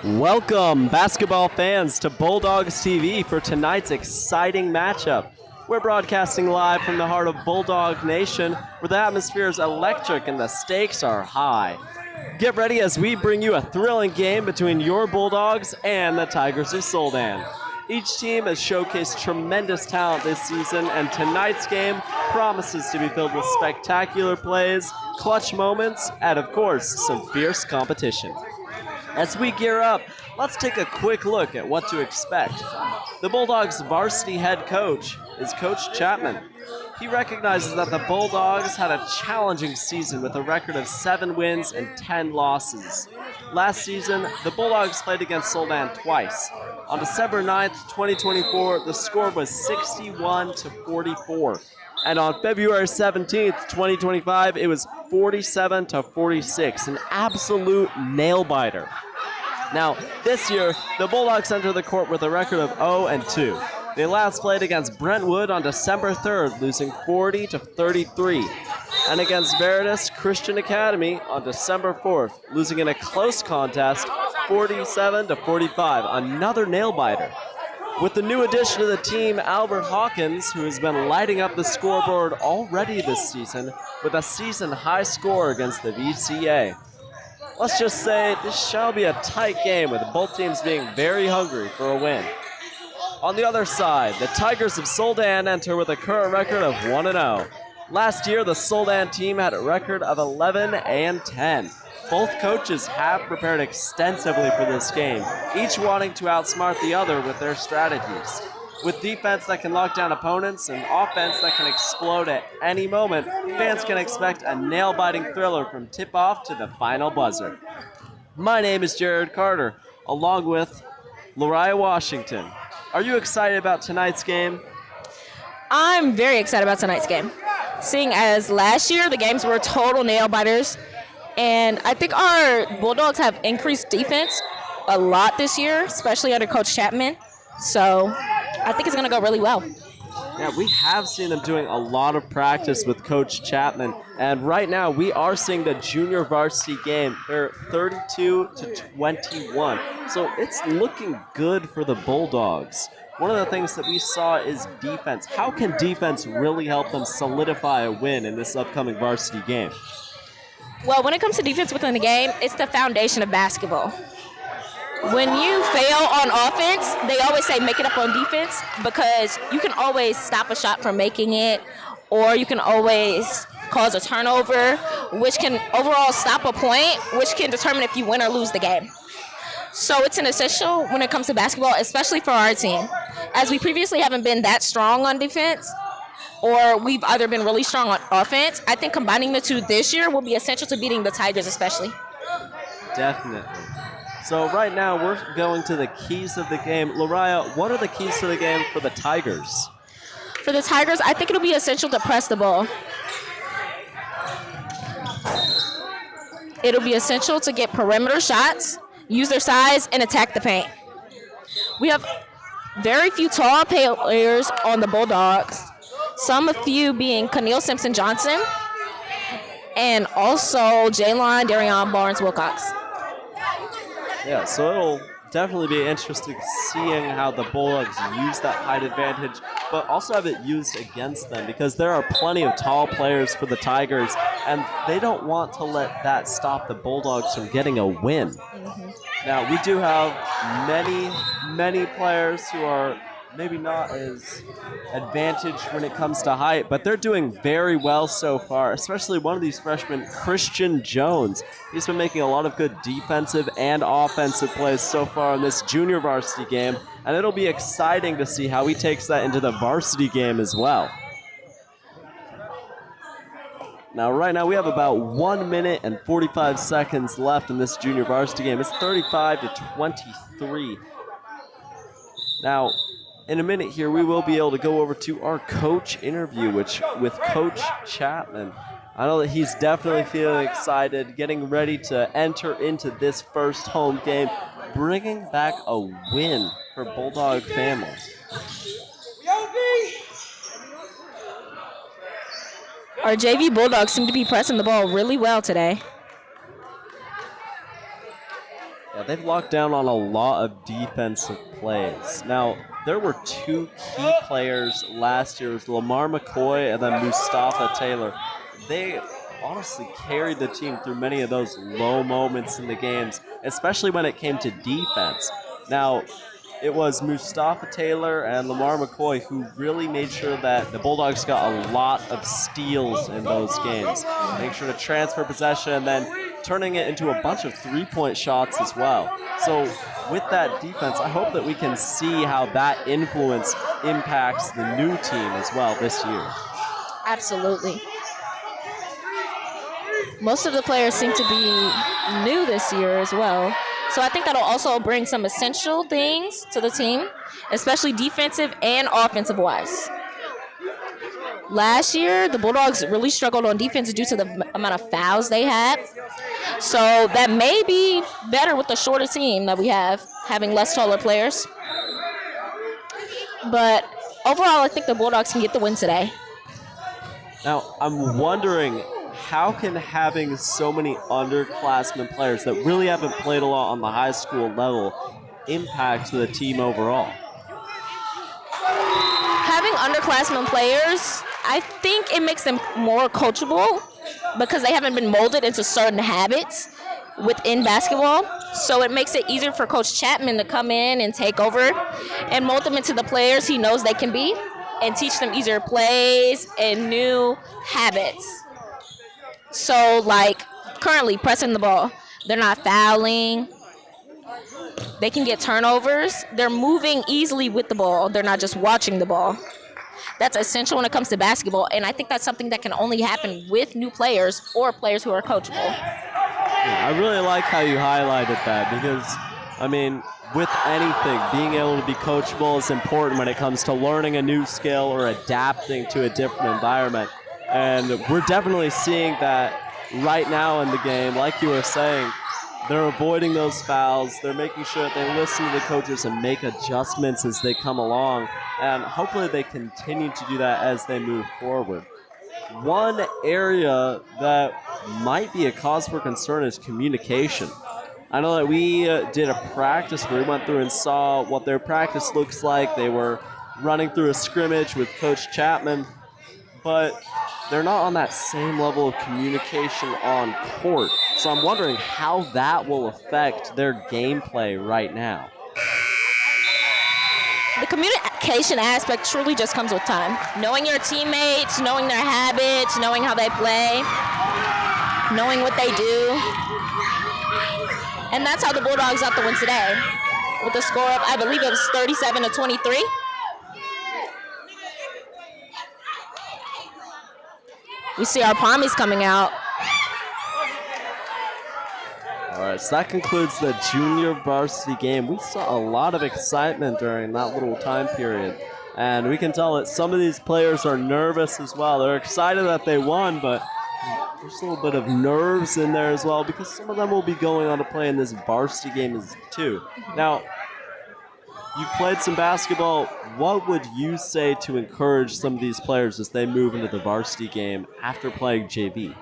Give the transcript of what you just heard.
Welcome, basketball fans, to Bulldogs TV for tonight's exciting matchup. We're broadcasting live from the heart of Bulldog Nation, where the atmosphere is electric and the stakes are high. Get ready as we bring you a thrilling game between your Bulldogs and the Tigers of Soldan. Each team has showcased tremendous talent this season, and tonight's game promises to be filled with spectacular plays, clutch moments, and of course, some fierce competition. As we gear up, let's take a quick look at what to expect. The Bulldogs' varsity head coach is Coach Chapman. He recognizes that the Bulldogs had a challenging season with a record of 7 wins and 10 losses. Last season, the Bulldogs played against Soldan twice. On December 9th, 2024, the score was 61-44. And on February 17th, 2025, it was 47-46, an absolute nail-biter. Now, this year, the Bulldogs enter the court with a record of 0-2. They last played against Brentwood on December 3rd, losing 40-33, and against Veritas Christian Academy on December 4th, losing in a close contest, 47-45, another nail-biter. With the new addition to the team, Albert Hawkins, who has been lighting up the scoreboard already this season with a season-high score against the VCA. Let's just say this shall be a tight game with both teams being very hungry for a win. On the other side, the Tigers of Soldan enter with a current record of 1-0. Last year, the Soldan team had a record of 11-10. Both coaches have prepared extensively for this game, each wanting to outsmart the other with their strategies. With defense that can lock down opponents and offense that can explode at any moment, fans can expect a nail-biting thriller from tip-off to the final buzzer. My name is Jared Carter, along with Lariah Washington. Are you excited about tonight's game? I'm very excited about tonight's game, seeing as last year the games were total nail-biters. And I think our Bulldogs have increased defense a lot this year, especially under Coach Chapman. So I think it's going to go really well. Yeah, we have seen them doing a lot of practice with Coach Chapman. And right now we are seeing the junior varsity game. They're 32-21. So it's looking good for the Bulldogs. One of the things that we saw is defense. How can defense really help them solidify a win in this upcoming varsity game? Well, when it comes to defense within the game, it's the foundation of basketball. When you fail on offense, they always say make it up on defense, because you can always stop a shot from making it, or you can always cause a turnover, which can overall stop a point, which can determine if you win or lose the game. So it's an essential when it comes to basketball, especially for our team. As we previously haven't been that strong on defense, or we've either been really strong on offense, I think combining the two this year will be essential to beating the Tigers especially. Definitely. So right now we're going to the keys of the game. Lariah, what are the keys to the game for the Tigers? For the Tigers, I think it'll be essential to press the ball. It'll be essential to get perimeter shots, use their size, and attack the paint. We have very few tall players on the Bulldogs. A few being Keneal Simpson-Johnson, and also Jaylon Darion Barnes-Wilcox. Yeah, so it'll definitely be interesting seeing how the Bulldogs use that height advantage, but also have it used against them, because there are plenty of tall players for the Tigers, and they don't want to let that stop the Bulldogs from getting a win. Mm-hmm. Now, we do have many players who are maybe not as advantaged when it comes to height, but they're doing very well so far, especially one of these freshmen, Christian Jones. He's been making a lot of good defensive and offensive plays so far in this junior varsity game, and it'll be exciting to see how he takes that into the varsity game as well. Now, right now, we have about 1 minute and 45 seconds left in this junior varsity game. It's 35-23. Now, in a minute here, we will be able to go over to our coach interview with Coach Chapman. I know that he's definitely feeling excited, getting ready to enter into this first home game, bringing back a win for Bulldog family. Our JV Bulldogs seem to be pressing the ball really well today. They've locked down on a lot of defensive plays. Now, there were two key players last year. It was Lamar McCoy and then Mustafa Taylor. They honestly carried the team through many of those low moments in the games, especially when it came to defense. Now, it was Mustafa Taylor and Lamar McCoy who really made sure that the Bulldogs got a lot of steals in those games. Make sure to transfer possession and then turning it into a bunch of three-point shots as well. So with that defense, I hope that we can see how that influence impacts the new team as well this year. Absolutely. Most of the players seem to be new this year as well. So I think that'll also bring some essential things to the team, especially defensive and offensive wise. Last year, the Bulldogs really struggled on defense due to the amount of fouls they had. So that may be better with the shorter team that we have, having less taller players. But overall, I think the Bulldogs can get the win today. Now, I'm wondering, how can having so many underclassmen players that really haven't played a lot on the high school level impact the team overall? Having underclassmen players, I think it makes them more coachable because they haven't been molded into certain habits within basketball. So it makes it easier for Coach Chapman to come in and take over and mold them into the players he knows they can be and teach them easier plays and new habits. So, like, currently pressing the ball, they're not fouling. They can get turnovers. They're moving easily with the ball. They're not just watching the ball. That's essential when it comes to basketball, and I think that's something that can only happen with new players or players who are coachable. Yeah, I really like how you highlighted that because, I mean, with anything, being able to be coachable is important when it comes to learning a new skill or adapting to a different environment. And we're definitely seeing that right now in the game. Like you were saying, they're avoiding those fouls. They're making sure that they listen to the coaches and make adjustments as they come along. And hopefully they continue to do that as they move forward. One area that might be a cause for concern is communication. I know that we did a practice where we went through and saw what their practice looks like. They were running through a scrimmage with Coach Chapman, but they're not on that same level of communication on court. So I'm wondering how that will affect their gameplay right now. The communication aspect truly just comes with time. Knowing your teammates, knowing their habits, knowing how they play, knowing what they do. And that's how the Bulldogs got the win today. With a score of, I believe it was 37-23. We see our Palmies coming out. All right, so that concludes the junior varsity game. We saw a lot of excitement during that little time period. And we can tell that some of these players are nervous as well. They're excited that they won, but there's a little bit of nerves in there as well because some of them will be going on to play in this varsity game too. Now, you've played some basketball. What would you say to encourage some of these players as they move into the varsity game after playing JV?